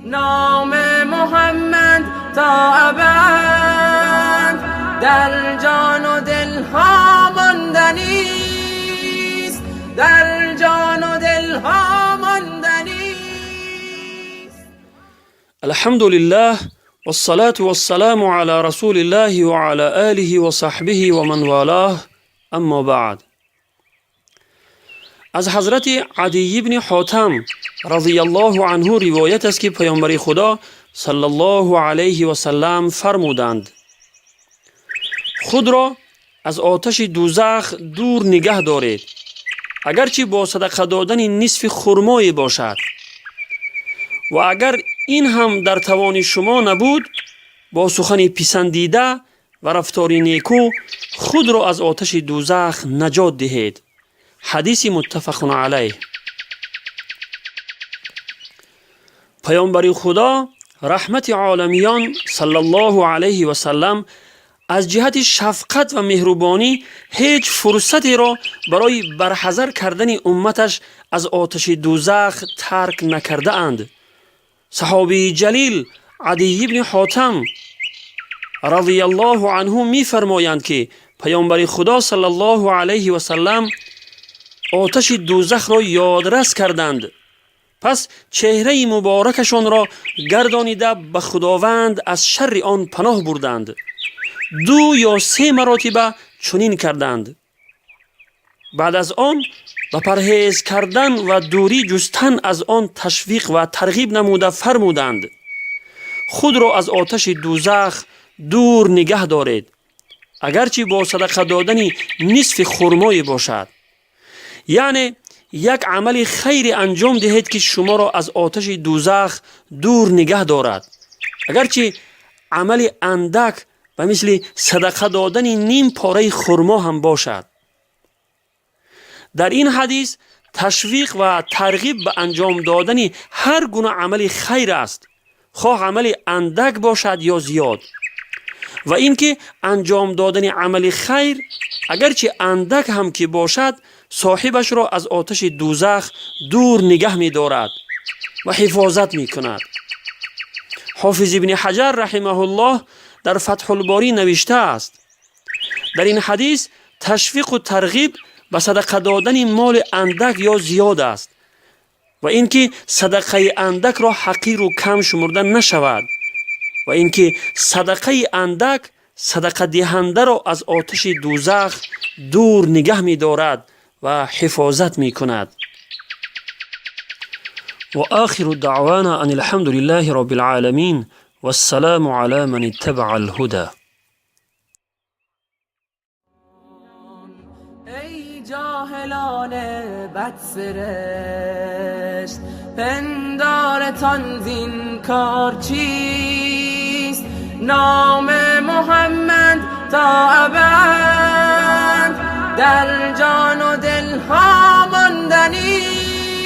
نام محمد تا ابد در جان و دل ها ماندنیست، در جان و دل ها ماندنیست. الحمد لله والصلاة والسلام على رسول الله وعلى آله وصحبه ومن والاه، اما بعد. از حضرت عدی بن حاتم رضی الله عنه روایت است که پیامبر خدا صلی الله علیه و سلم فرمودند: خود را از آتش دوزخ دور نگه دارید، اگرچه با صدقه دادن نصف خرمای باشد، و اگر این هم در توان شما نبود، با سخن پسندیده و رفتار نیکو خود را از آتش دوزخ نجات دهید. حدیث متفق علیه. پیامبر خدا رحمت عالمیان صلی الله علیه و سلم از جهت شفقت و مهربانی هیچ فرصتی را برای برحذر کردن امتش از آتش دوزخ ترک نکرده اند. صحابی جلیل عدی بن حاتم رضی الله عنه می فرمایند که پیامبر خدا صلی الله علیه و سلم آتش دوزخ را یادرس کردند، پس چهره مبارکشان را گردانیده به خداوند از شر آن پناه بردند. 2 یا 3 مراتبه چنین کردند. بعد از آن به پرهیز کردن و دوری جستن از آن تشویق و ترغیب نموده فرمودند: خود را از آتش دوزخ دور نگه دارید، اگرچه با صدقه دادن نصف خرمای باشد. یعنی یک عمل خیر انجام دهید که شما را از آتش دوزخ دور نگه دارد، اگرچه عمل اندک و مثل صدقه دادن نیم پاره خرما هم باشد. در این حدیث تشویق و ترغیب به انجام دادن هر گونه عمل خیر است، خواه عمل اندک باشد یا زیاد، و اینکه انجام دادن عمل خیر اگرچه اندک هم که باشد صاحبش را از آتش دوزخ دور نگه می دارد و حفاظت می کند. حافظ ابن حجر رحمه الله در فتح الباری نوشته است: در این حدیث تشویق و ترغیب به صدقه دادن مال اندک یا زیاد است، و اینکه صدقه اندک را حقیر و کم شمرده نشود، و اینکه صدقه اندک صدقه دهنده را از آتش دوزخ دور نگه می دارد و حفاظت می کند. و آخر دعوانا ان الحمد لله رب العالمین و السلام علی من اتبع الهدى. ای جاهلان بدسرشت، پندارتان زین کار چیست؟ نام محمد تا ابد در جان و دل ها ماندنیست،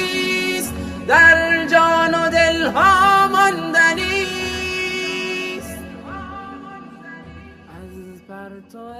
در جان و دل ها ماندنیست. از پرتو